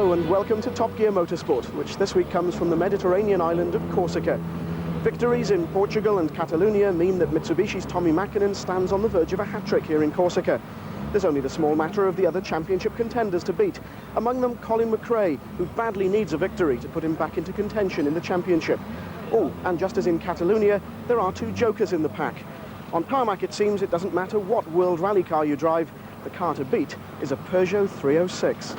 Hello and welcome to Top Gear Motorsport, which this week comes from the Mediterranean island of Corsica. Victories in Portugal and Catalonia mean that Mitsubishi's Tommi Mäkinen stands on the verge of a hat-trick here in Corsica. There's only the small matter of the other championship contenders to beat, among them Colin McRae, who badly needs a victory to put him back into contention in the championship. Oh, and just as in Catalonia, there are two jokers in the pack. On tarmac, it seems it doesn't matter what World Rally car you drive, the car to beat is a Peugeot 306.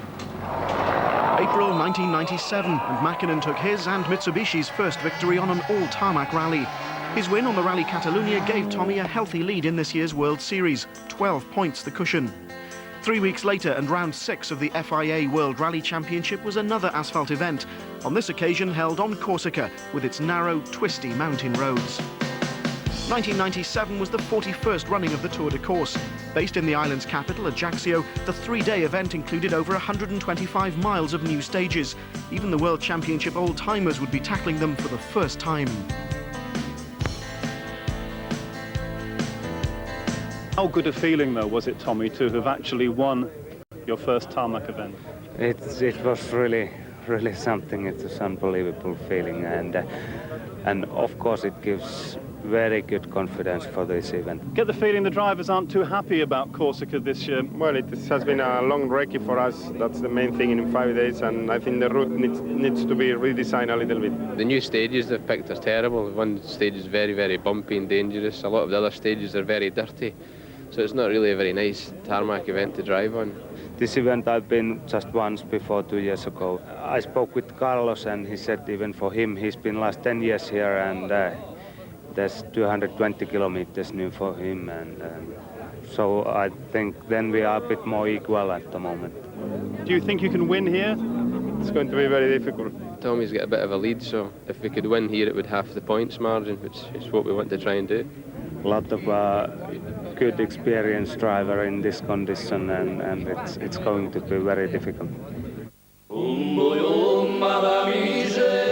April 1997, and Mäkinen took his and Mitsubishi's first victory on an all-tarmac rally. His win on the Rally Catalunya gave Tommi a healthy lead in this year's World Series, 12 points the cushion. 3 weeks later, and round 6 of the FIA World Rally Championship was another asphalt event, on this occasion held on Corsica, with its narrow, twisty mountain roads. 1997 was the 41st running of the Tour de Corse. Based in the island's capital, Ajaccio, the 3-day event included over 125 miles of new stages. Even the World Championship old-timers would be tackling them for the first time. How good a feeling, though, was it, Tommi, to have actually won your first tarmac event? It was really something. It's an unbelievable feeling, and of course it gives very good confidence for this event. Get the feeling the drivers aren't too happy about Corsica this year. Well, it has been a long recce for us. That's the main thing in 5 days, and I think the route needs to be redesigned a little bit. The new stages they've picked are terrible. One stage is very, very bumpy and dangerous. A lot of the other stages are very dirty. So it's not really a very nice tarmac event to drive on. This event I've been just once before, 2 years ago. I spoke with Carlos and he said even for him, he's been last 10 years here and there's 220 kilometers new for him. And so I think then we are a bit more equal at the moment. Do you think you can win here? It's going to be very difficult. Tommy's got a bit of a lead, so if we could win here it would half the points margin, which is what we want to try and do. A lot of good experienced driver in this condition, and it's going to be very difficult.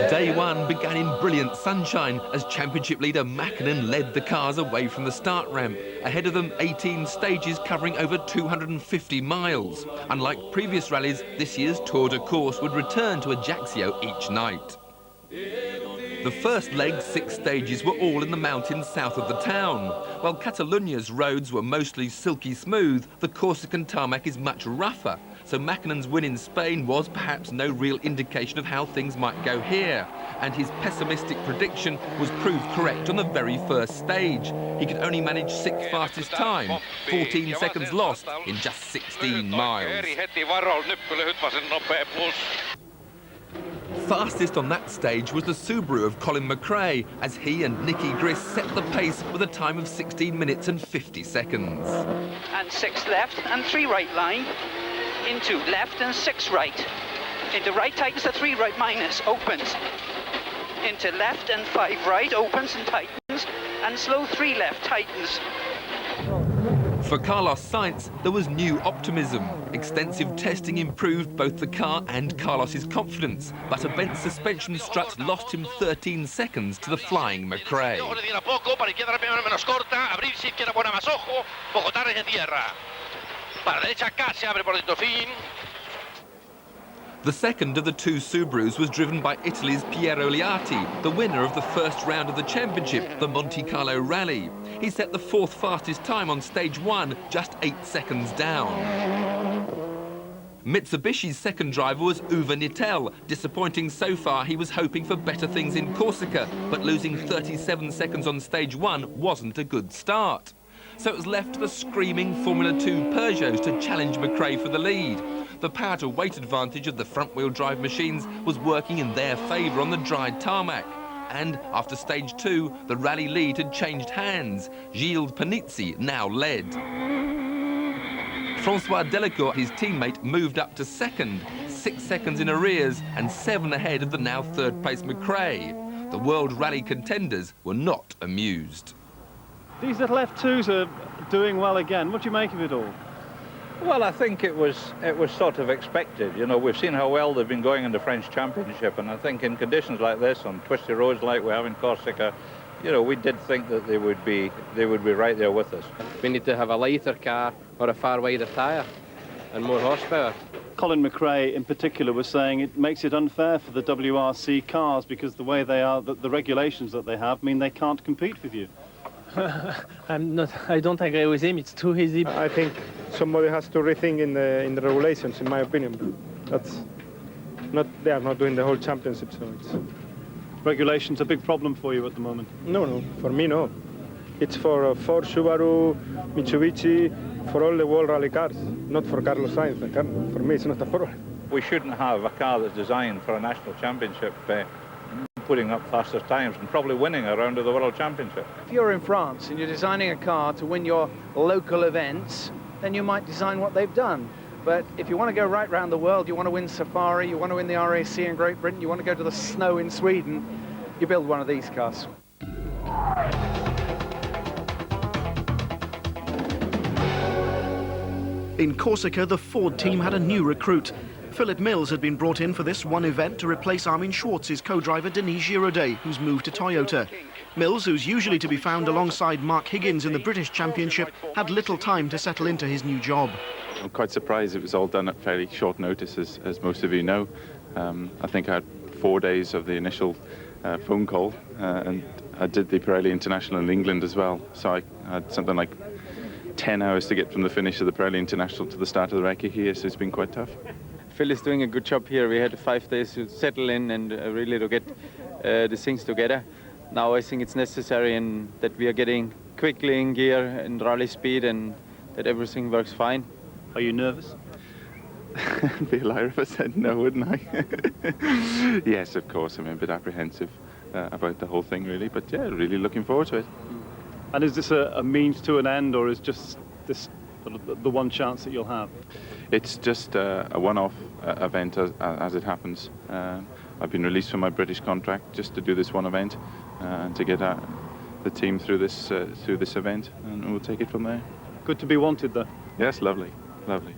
Day one began in brilliant sunshine as championship leader Mäkinen led the cars away from the start ramp. Ahead of them, 18 stages covering over 250 miles. Unlike previous rallies, this year's Tour de Corse would return to Ajaccio each night. The first leg, 6 stages, were all in the mountains south of the town. While Catalonia's roads were mostly silky smooth, the Corsican tarmac is much rougher, so Mäkinen's win in Spain was perhaps no real indication of how things might go here, and his pessimistic prediction was proved correct on the very first stage. He could only manage 6th fastest time, 14 seconds lost in just 16 miles. Fastest on that stage was the Subaru of Colin McRae, as he and Nicky Griss set the pace with a time of 16 minutes and 50 seconds. And 6 left and 3 right line, into left and 6 right. Into right tightens the 3 right minus, opens. Into left and 5 right, opens and tightens, and slow 3 left, tightens. For Carlos Sainz, there was new optimism. Extensive testing improved both the car and Carlos's confidence, but a bent suspension strut lost him 13 seconds to the flying McRae. The second of the 2 Subarus was driven by Italy's Piero Liati, the winner of the first round of the championship, the Monte Carlo Rally. He set the 4th fastest time on stage 1, just 8 seconds down. Mitsubishi's second driver was Uwe Nittel. Disappointing so far, he was hoping for better things in Corsica, but losing 37 seconds on stage 1 wasn't a good start. So it was left to the screaming Formula 2 Peugeots to challenge McRae for the lead. The power-to-weight advantage of the front-wheel drive machines was working in their favour on the dried tarmac. And after stage 2, the rally lead had changed hands. Gilles Panizzi now led. Francois Delacourt, his teammate, moved up to 2nd, 6 seconds in arrears and 7 ahead of the now 3rd place McRae. The World Rally contenders were not amused. These little F2s are doing well again. What do you make of it all? Well, I think it was sort of expected. You know, we've seen how well they've been going in the French Championship, and I think in conditions like this, on twisty roads like we have in Corsica, you know, we did think that they would be right there with us. We need to have a lighter car or a far wider tyre and more horsepower. Colin McRae in particular was saying it makes it unfair for the WRC cars because the way they are, the regulations that they have mean they can't compete with you. I don't agree with him. It's too easy. I think somebody has to rethink in the regulations, in my opinion. They are not doing the whole championship, so it's... Regulations a big problem for you at the moment? No, for me, no. It's for Ford, Subaru, Mitsubishi, for all the world rally cars, not for Carlos Sainz. For me, it's not a problem. We shouldn't have a car that's designed for a national championship putting up fastest times and probably winning a round of the World Championship. If you're in France and you're designing a car to win your local events, then you might design what they've done. But if you want to go right round the world, you want to win Safari, you want to win the RAC in Great Britain, you want to go to the snow in Sweden, you build one of these cars. In Corsica, the Ford team had a new recruit. Philip Mills had been brought in for this one event to replace Armin Schwartz's co-driver Denis Giraudet, who's moved to Toyota. Mills, who's usually to be found alongside Mark Higgins in the British Championship, had little time to settle into his new job. I'm quite surprised it was all done at fairly short notice, as most of you know. I think I had 4 days of the initial phone call, and I did the Pirelli International in England as well, so I had something like 10 hours to get from the finish of the Pirelli International to the start of the recce here, so it's been quite tough. Phil is doing a good job here. We had 5 days to settle in and really to get the things together. Now I think it's necessary and that we are getting quickly in gear and rally speed and that everything works fine. Are you nervous? It'd be a liar if I said no, wouldn't I? Yes, of course. I'm a bit apprehensive about the whole thing, really. But yeah, really looking forward to it. And is this a means to an end, or is just this the one chance that you'll have? It's just a one-off event as it happens. I've been released from my British contract just to do this one event and to get the team through this event, and we'll take it from there. Good to be wanted, though. Yes, lovely, lovely.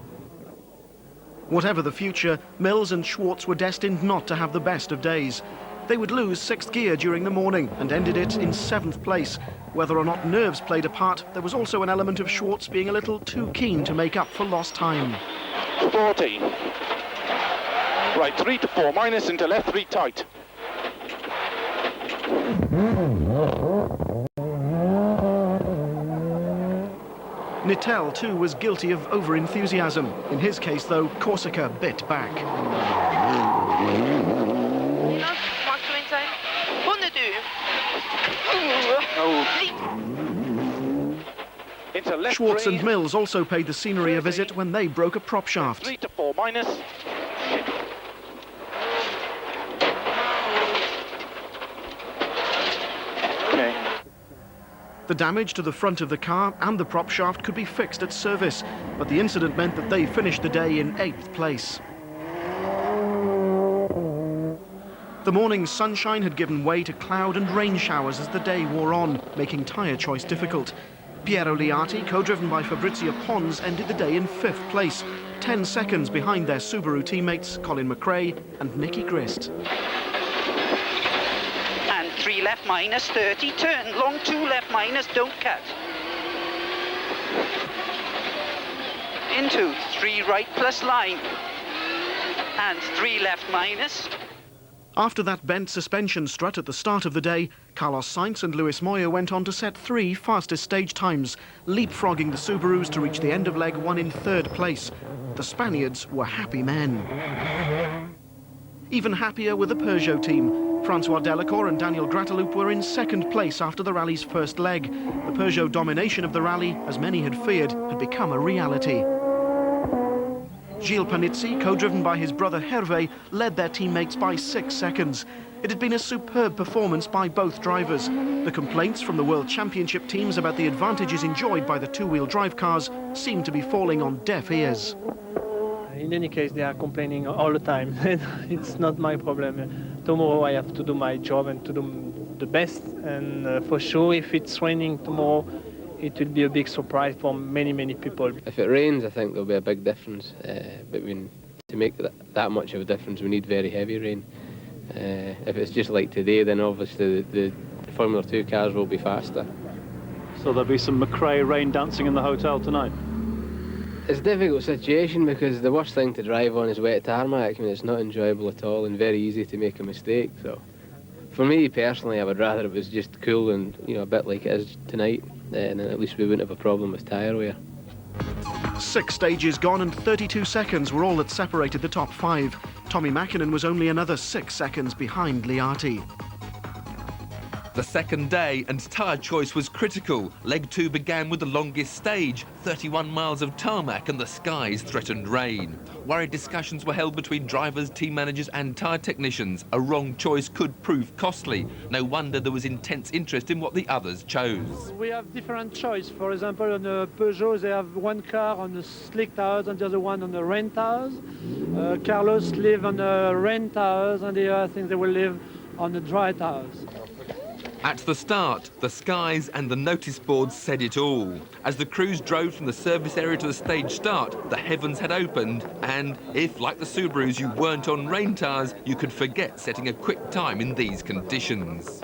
Whatever the future, Mills and Schwartz were destined not to have the best of days. They would lose 6th gear during the morning and ended it in 7th place. Whether or not nerves played a part, there was also an element of Schwartz being a little too keen to make up for lost time. 14. Right, 3 to 4 minus into left 3 tight. Nittel, too, was guilty of over-enthusiasm. In his case, though, Corsica bit back. Schwartz and Mills also paid the scenery a visit when they broke a prop shaft. 3 to 4 minus. Okay. The damage to the front of the car and the prop shaft could be fixed at service, but the incident meant that they finished the day in 8th place. The morning's sunshine had given way to cloud and rain showers as the day wore on, making tyre choice difficult. Piero Liatti, co-driven by Fabrizio Pons, ended the day in 5th place, 10 seconds behind their Subaru teammates Colin McRae and Nicky Grist. And 3 left minus, 30, turn, long 2 left minus, don't cut. Into 3 right plus line. And 3 left minus. After that bent suspension strut at the start of the day, Carlos Sainz and Luis Moya went on to set 3 fastest stage times, leapfrogging the Subarus to reach the end of leg 1 in 3rd place. The Spaniards were happy men. Even happier were the Peugeot team. Francois Delacour and Daniel Grateloop were in 2nd place after the rally's first leg. The Peugeot domination of the rally, as many had feared, had become a reality. Gilles Panizzi, co-driven by his brother Hervé, led their teammates by 6 seconds. It had been a superb performance by both drivers. The complaints from the World Championship teams about the advantages enjoyed by the two-wheel drive cars seemed to be falling on deaf ears. In any case, they are complaining all the time. It's not my problem. Tomorrow I have to do my job and to do the best. And for sure, if it's raining tomorrow, it will be a big surprise for many, many people. If it rains, I think there'll be a big difference. But to make that much of a difference, we need very heavy rain. If it's just like today, then obviously the Formula 2 cars will be faster. So there'll be some McRae rain dancing in the hotel tonight? It's a difficult situation because the worst thing to drive on is wet tarmac. I mean, it's not enjoyable at all and very easy to make a mistake. So, for me personally, I would rather it was just cool and, you know, a bit like it is tonight, and then at least we wouldn't have a problem with tyre wear. 6 stages gone and 32 seconds were all that separated the top 5. Tommi Mäkinen was only another 6 seconds behind Liati. The second day and tyre choice was critical. Leg 2 began with the longest stage, 31 miles of tarmac, and the skies threatened rain. Worried discussions were held between drivers, team managers and tyre technicians. A wrong choice could prove costly. No wonder there was intense interest in what the others chose. We have different choice. For example, on the Peugeot, they have one car on the slick tires and the other one on the rain tires. Carlos live on the rain tires, and the other, I think they will live on the dry tires. At the start, the skies and the notice boards said it all. As the crews drove from the service area to the stage start, the heavens had opened, and if, like the Subarus, you weren't on rain tyres, you could forget setting a quick time in these conditions.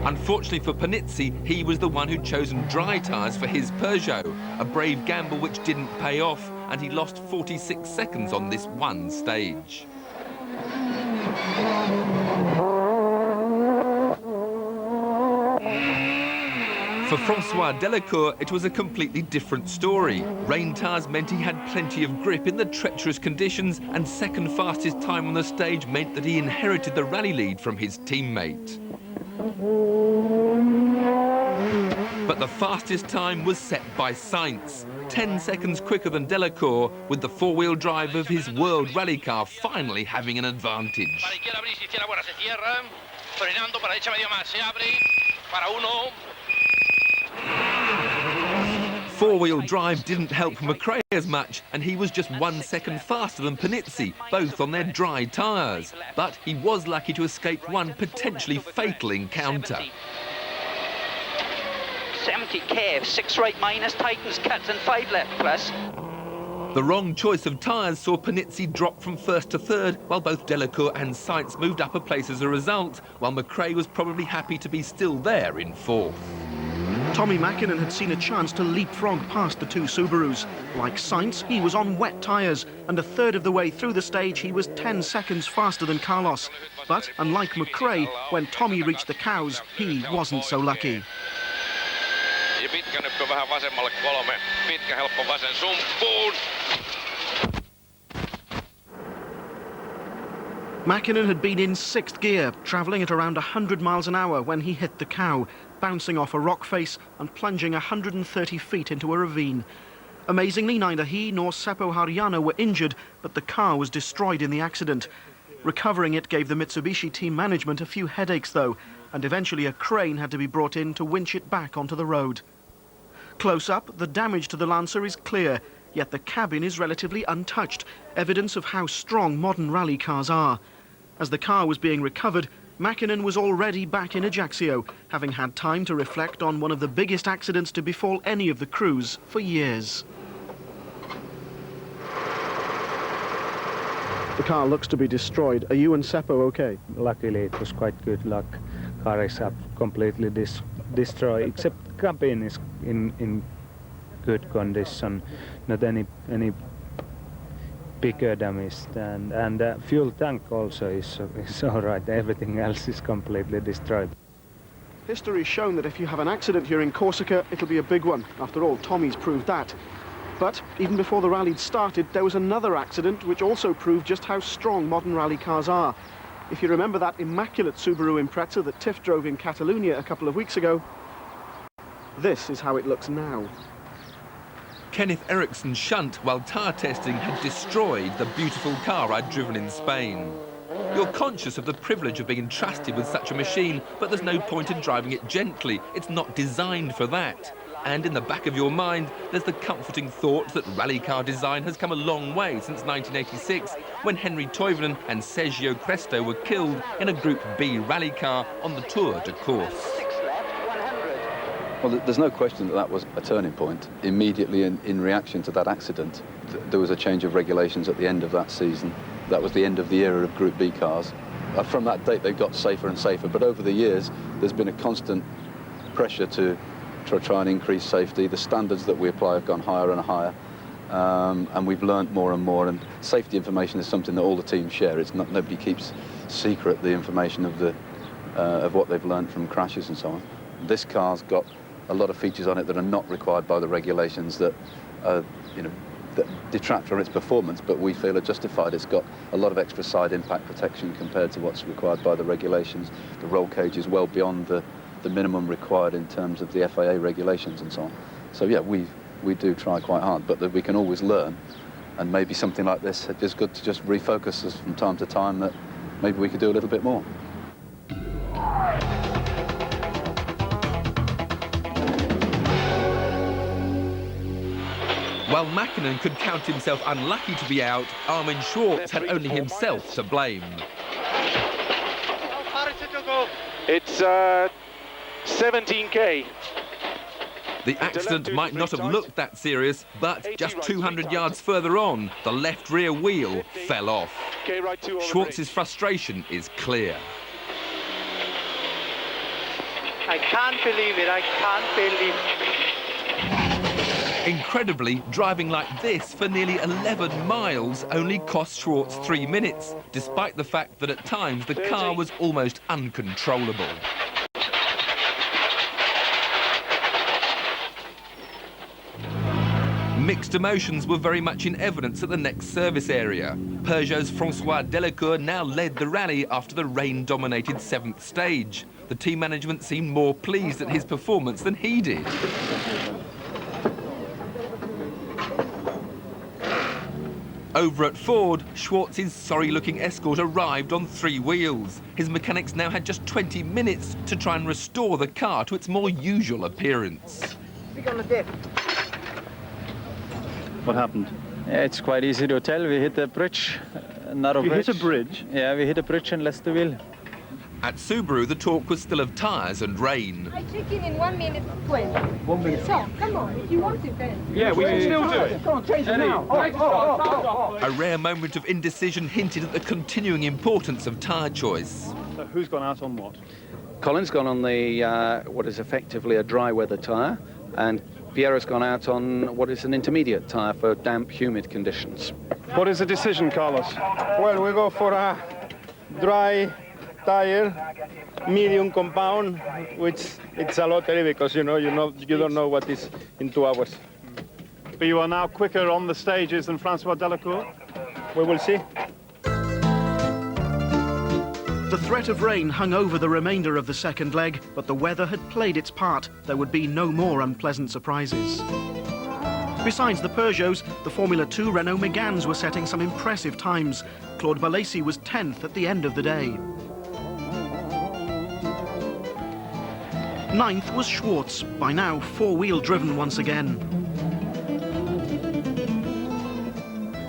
Unfortunately for Panizzi, he was the one who'd chosen dry tyres for his Peugeot, a brave gamble which didn't pay off, and he lost 46 seconds on this one stage. For Francois Delacour, it was a completely different story. Rain tyres meant he had plenty of grip in the treacherous conditions, and second fastest time on the stage meant that he inherited the rally lead from his teammate. But the fastest time was set by Sainz, 10 seconds quicker than Delacour, with the four-wheel drive of his world rally car finally having an advantage. Four-wheel drive didn't help McRae as much, and he was just 1 second faster than Panizzi, both on their dry tyres. But he was lucky to escape one potentially fatal encounter. 70 Kev, 6 right minus, tightens, cuts and 5 left plus. The wrong choice of tyres saw Panizzi drop from first to third, while both Delacour and Sainz moved up a place as a result, while McRae was probably happy to be still there in fourth. Tommi Mäkinen had seen a chance to leapfrog past the two Subarus. Like Sainz, he was on wet tyres, and a third of the way through the stage he was 10 seconds faster than Carlos. But unlike McRae, when Tommi reached the cows, he wasn't so lucky. Mäkinen had been in 6th gear, travelling at around 100 miles an hour when he hit the cow, bouncing off a rock face and plunging 130 feet into a ravine. Amazingly, neither he nor Seppo Harjanne were injured, but the car was destroyed in the accident. Recovering it gave the Mitsubishi team management a few headaches, though, and eventually a crane had to be brought in to winch it back onto the road. Close up, the damage to the Lancer is clear, yet the cabin is relatively untouched, evidence of how strong modern rally cars are. As the car was being recovered, Mäkinen was already back in Ajaccio, having had time to reflect on one of the biggest accidents to befall any of the crews for years. The car looks to be destroyed. Are you and Seppo okay? Luckily, it was quite good luck. Car is completely destroyed, except cabin is in good condition. Not any bigger damage, and fuel tank also is all right. Everything else is completely destroyed. History's shown that if you have an accident here in Corsica, it'll be a big one. After all, Tommi's proved that. But even before the rally started, there was another accident which also proved just how strong modern rally cars are. If you remember that immaculate Subaru Impreza that Tiff drove in Catalonia a couple of weeks ago, this is how it looks now. Kenneth Eriksson shunt while tyre testing had destroyed the beautiful car I'd driven in Spain. You're conscious of the privilege of being entrusted with such a machine, but there's no point in driving it gently. It's not designed for that. And in the back of your mind, there's the comforting thought that rally car design has come a long way since 1986, when Henry Toivonen and Sergio Cresto were killed in a Group B rally car on the Tour de Corse. Well, there's no question that that was a turning point. Immediately in reaction to that accident, there was a change of regulations at the end of that season. That was the end of the era of Group B cars. From that date, they got safer and safer, but over the years, there's been a constant pressure to to try and increase safety. The standards that we apply have gone higher and higher, and we've learnt more and more. And safety information is something that all the teams share. It's not, nobody keeps secret the information of what they've learnt from crashes and so on. This car's got a lot of features on it that are not required by the regulations that that detract from its performance, but we feel are justified. It's got a lot of extra side impact protection compared to what's required by the regulations. The roll cage is well beyond the minimum required in terms of the FIA regulations and so on. So yeah, we do try quite hard, but we can always learn, and maybe something like this is good to just refocus us from time to time that maybe we could do a little bit more. While Mäkinen could count himself unlucky to be out, Armin Schwartz had only himself to blame. It's 17K. The accident might not have looked that serious, but just 200 yards further on, the left rear wheel fell off. Schwartz's frustration is clear. I can't believe it, I can't believe it. Incredibly, driving like this for nearly 11 miles only cost Schwartz 3 minutes, despite the fact that at times the car was almost uncontrollable. Mixed emotions were very much in evidence at the next service area. Peugeot's François Delacour now led the rally after the rain-dominated 7th stage. The team management seemed more pleased at his performance than he did. Over at Ford, Schwartz's sorry-looking Escort arrived on 3 wheels. His mechanics now had just 20 minutes to try and restore the car to its more usual appearance. On the dip. What happened? Yeah, it's quite easy to tell. We hit a bridge, another bridge. You hit a bridge? Yeah, we hit a bridge and lost the wheel. At Subaru, the talk was still of tyres and rain. I check in 1 minute 20. 1 minute. So, come on, if you want to, then. Yeah, we can still do it. Come on, change it now. A rare moment of indecision hinted at the continuing importance of tyre choice. So who's gone out on what? Colin's gone on the what is effectively a dry weather tyre, and Pierre's gone out on what is an intermediate tyre for damp, humid conditions. What is the decision, Carlos? Well, we go for a dry tire, medium compound, which it's a lottery because you don't know what is in 2 hours. But you are now quicker on the stages than François Delacour? We will see. The threat of rain hung over the remainder of the second leg, but the weather had played its part. There would be no more unpleasant surprises. Besides the Peugeots, the Formula 2 Renault Méganes were setting some impressive times. Claude Balesi was 10th at the end of the day. 9th was Schwartz, by now 4-wheel driven once again.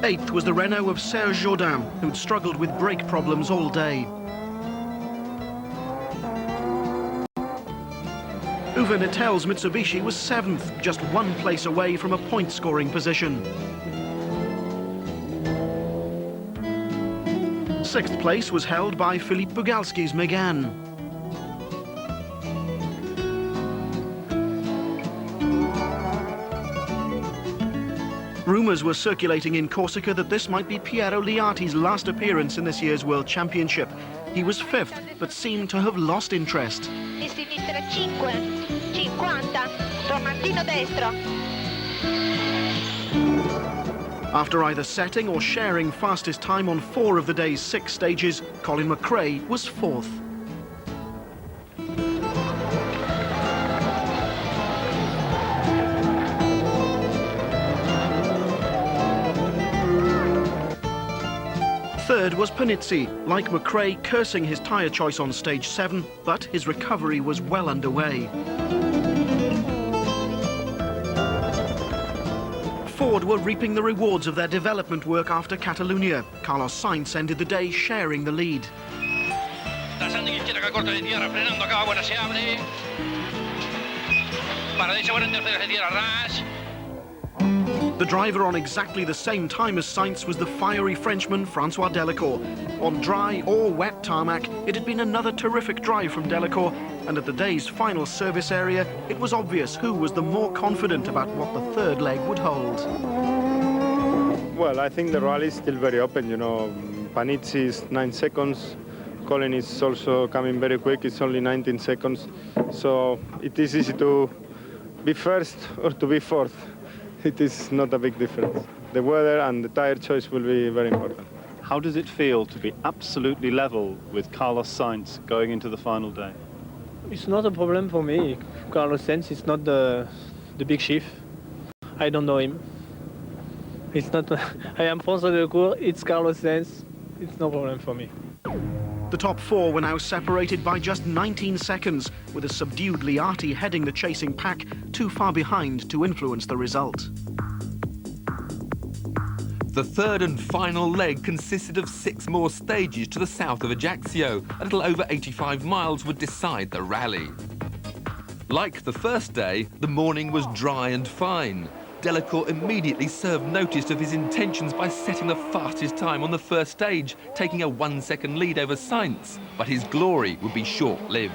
8th was the Renault of Serge Jourdain, who'd struggled with brake problems all day. Uwe Nettel's Mitsubishi was 7th, just 1 place away from a point-scoring position. 6th place was held by Philippe Bugalski's Mégane. Rumours were circulating in Corsica that this might be Piero Liati's last appearance in this year's World Championship. He was 5th, but seemed to have lost interest. Di sinistra 5, 50, tornantino destro. After either setting or sharing fastest time on 4 of the day's 6 stages, Colin McRae was 4th. Third was Panizzi, like McRae cursing his tyre choice on stage 7, but his recovery was well underway. Ford were reaping the rewards of their development work after Catalunya. Carlos Sainz ended the day sharing the lead. Para derecha, bueno, en tercera se tira ras. The driver on exactly the same time as Sainz was the fiery Frenchman Francois Delacour. On dry or wet tarmac, it had been another terrific drive from Delacour, and at the day's final service area, it was obvious who was the more confident about what the third leg would hold. Well, I think the rally is still very open, you know. Panizzi is 9 seconds. Colin is also coming very quick. It's only 19 seconds. So it is easy to be first or to be fourth. It is not a big difference. The weather and the tyre choice will be very important. How does it feel to be absolutely level with Carlos Sainz going into the final day? It's not a problem for me. Carlos Sainz is not the big chief. I don't know him. It's not. I am François Delacour. It's Carlos Sainz. It's no problem for me. The top four were now separated by just 19 seconds, with a subdued Liati heading the chasing pack too far behind to influence the result. The third and final leg consisted of 6 more stages to the south of Ajaccio. A little over 85 miles would decide the rally. Like the first day, the morning was dry and fine. Delacour immediately served notice of his intentions by setting the fastest time on the first stage, taking a 1-second lead over Sainz, but his glory would be short-lived.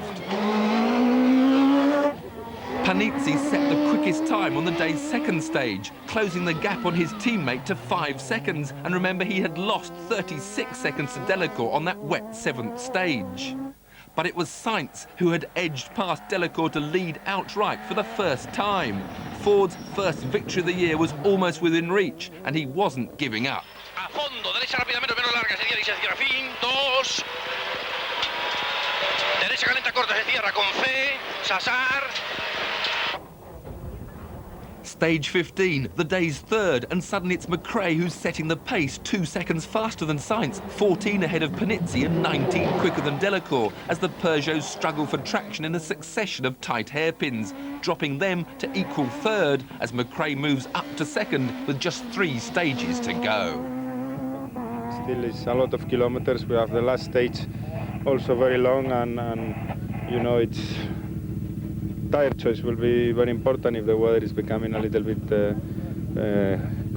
Panizzi set the quickest time on the day's second stage, closing the gap on his teammate to 5 seconds, and remember he had lost 36 seconds to Delacour on that wet 7th stage. But it was Sainz who had edged past Delacour to lead outright for the first time. Ford's first victory of the year was almost within reach, and he wasn't giving up. A fondo, derecha rápidamente, menos larga, se cierra, fin, 2. Derecha calenta, corta, se cierra, con fe, Sassar. Stage 15, the day's third, and suddenly it's McRae who's setting the pace 2 seconds faster than Sainz, 14 ahead of Panizzi and 19 quicker than Delacour, as the Peugeots struggle for traction in a succession of tight hairpins, dropping them to equal third as McRae moves up to second with just 3 stages to go. Still, it's a lot of kilometers. We have the last stage also very long, and you know, it's tire choice will be very important if the weather is becoming a little bit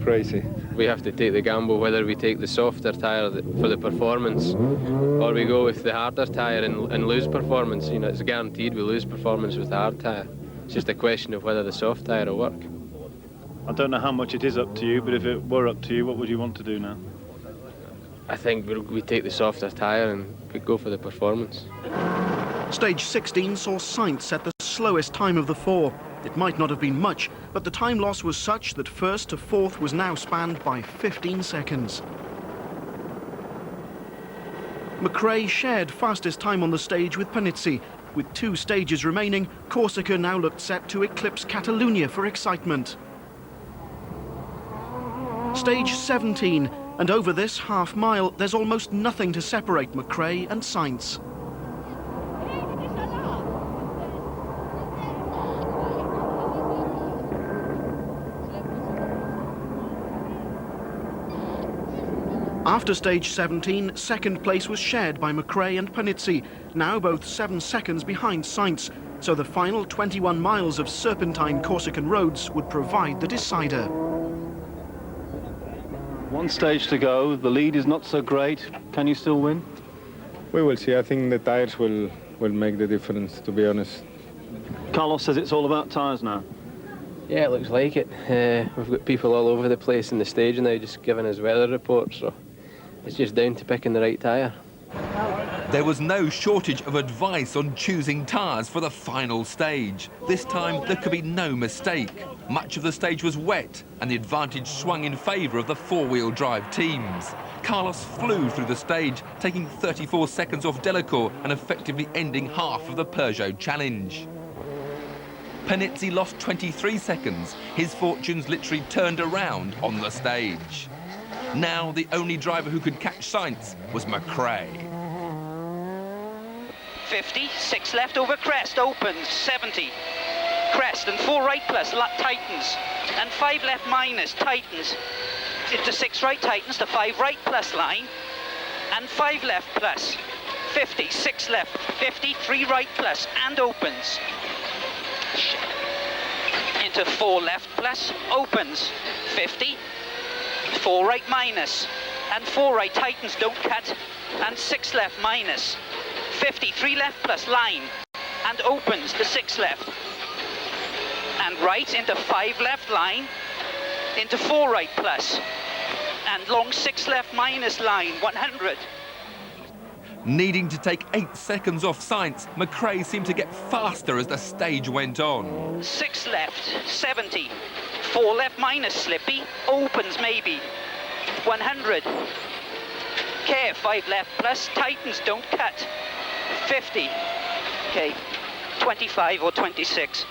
crazy. We have to take the gamble whether we take the softer tyre for the performance or we go with the harder tyre and lose performance. You know, it's guaranteed we lose performance with the hard tyre. It's just a question of whether the soft tyre will work. I don't know how much it is up to you, but if it were up to you, what would you want to do now? I think we take the softer tyre and we go for the performance. Stage 16 saw Sainz set the slowest time of the 4. It might not have been much, but the time loss was such that first to fourth was now spanned by 15 seconds. McRae shared fastest time on the stage with Panizzi. With 2 stages remaining, Corsica now looked set to eclipse Catalunya for excitement. Stage 17, and over this half mile, there's almost nothing to separate McRae and Sainz. After stage 17, second place was shared by McRae and Panizzi, now both 7 seconds behind Sainz, so the final 21 miles of serpentine Corsican roads would provide the decider. 1 stage to go, the lead is not so great. Can you still win? We will see. I think the tyres will make the difference, to be honest. Carlos says it's all about tyres now. Yeah, it looks like it. We've got people all over the place in the stage now just giving us weather reports, so it's just down to picking the right tyre. There was no shortage of advice on choosing tyres for the final stage. This time, there could be no mistake. Much of the stage was wet, and the advantage swung in favour of the 4-wheel drive teams. Carlos flew through the stage, taking 34 seconds off Delacour and effectively ending half of the Peugeot challenge. Panizzi lost 23 seconds. His fortunes literally turned around on the stage. Now, the only driver who could catch Sainz was McRae. 50, 6 left over crest, opens, 70. Crest and 4 right plus, tightens. And 5 left minus, tightens. Into 6 right tightens, to 5 right plus line. And 5 left plus. 50, 6 left, 50, 3 right plus, and opens. into 4 left plus, opens, 50, 4 right minus, and 4 right tightens, don't cut, and 6 left minus, 50, 3 left plus, line, and opens the 6 left, and right into 5 left line, into 4 right plus, and long 6 left minus line, 100. Needing to take 8 seconds off Sainz, McRae seemed to get faster as the stage went on. 6 left, 70, 4 left minus slippy, opens maybe, 100. Care, 5 left plus, tightens, don't cut, 50. Okay, 25 or 26.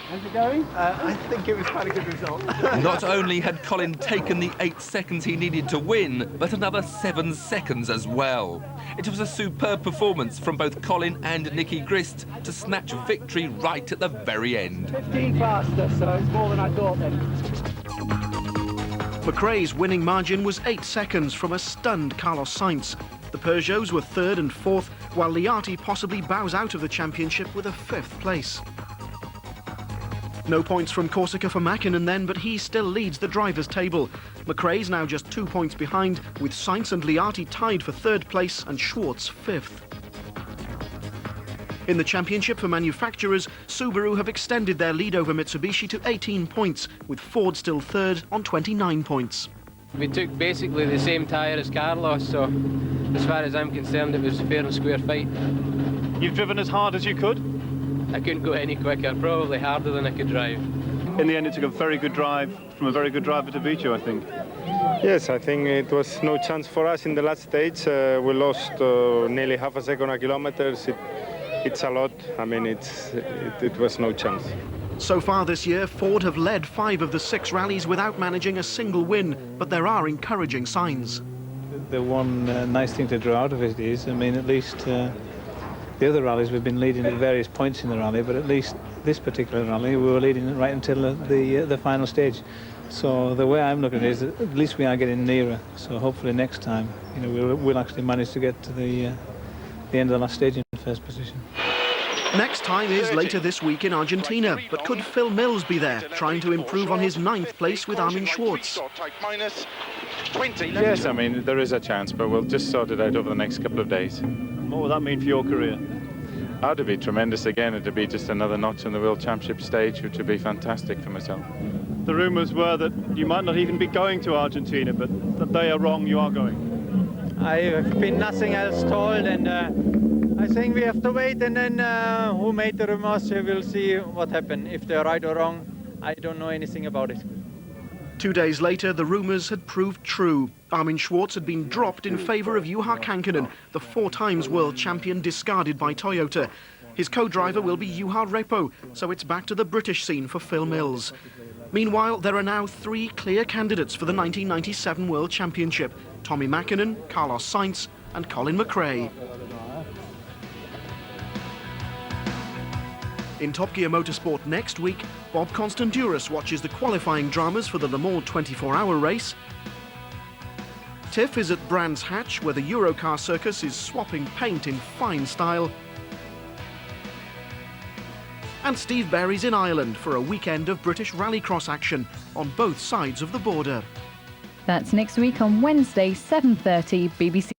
How's it going? I think it was quite a good result. Not only had Colin taken the 8 seconds he needed to win, but another 7 seconds as well. It was a superb performance from both Colin and Nicky Grist to snatch victory right at the very end. 15 faster, so it's more than I thought then. McRae's winning margin was 8 seconds from a stunned Carlos Sainz. The Peugeots were 3rd and 4th, while Liati possibly bows out of the championship with a 5th place. No points from Corsica for Mäkinen then, but he still leads the drivers' table. McRae's now just 2 points behind, with Sainz and Liati tied for 3rd place and Schwartz 5th. In the championship for manufacturers, Subaru have extended their lead over Mitsubishi to 18 points, with Ford still 3rd on 29 points. We took basically the same tyre as Carlos, so as far as I'm concerned, it was a fair and square fight. You've driven as hard as you could? I couldn't go any quicker, probably harder than I could drive. In the end, it took a very good drive from a very good driver to beat you, I think. Yes, I think it was no chance for us in the last stage. We lost nearly half a second a kilometer. It's a lot. I mean, it was no chance. So far this year, Ford have led 5 of the 6 rallies without managing a single win, but there are encouraging signs. The one nice thing to draw out of it is, I mean, at least the other rallies we've been leading at various points in the rally, but at least this particular rally we were leading right until the final stage. So the way I'm looking at it is that at least we are getting nearer. So hopefully next time, you know, we'll actually manage to get to the end of the last stage in 1st position. Next time is later this week in Argentina, but could Phil Mills be there, trying to improve on his 9th place with Armin Schwartz? Yes, I mean, there is a chance, but we'll just sort it out over the next couple of days. What will that mean for your career? Oh, it'd be tremendous again. It'd be just another notch on the World Championship stage, which would be fantastic for myself. The rumours were that you might not even be going to Argentina, but that they are wrong, you are going. I've been nothing else told, and I think we have to wait, and then who made the rumors, we'll see what happened. If they're right or wrong, I don't know anything about it. 2 days later, the rumours had proved true. Armin Schwartz had been dropped in favour of Juha Kankkunen, the 4 times world champion discarded by Toyota. His co-driver will be Juha Repo, so it's back to the British scene for Phil Mills. Meanwhile, there are now 3 clear candidates for the 1997 World Championship: Tommi Mäkinen, Carlos Sainz and Colin McRae. In Top Gear Motorsport next week, Bob Constanduros watches the qualifying dramas for the Le Mans 24-hour race. Tiff is at Brands Hatch, where the Eurocar circus is swapping paint in fine style. And Steve Berry's in Ireland for a weekend of British rallycross action on both sides of the border. That's next week on Wednesday, 7:30 BBC.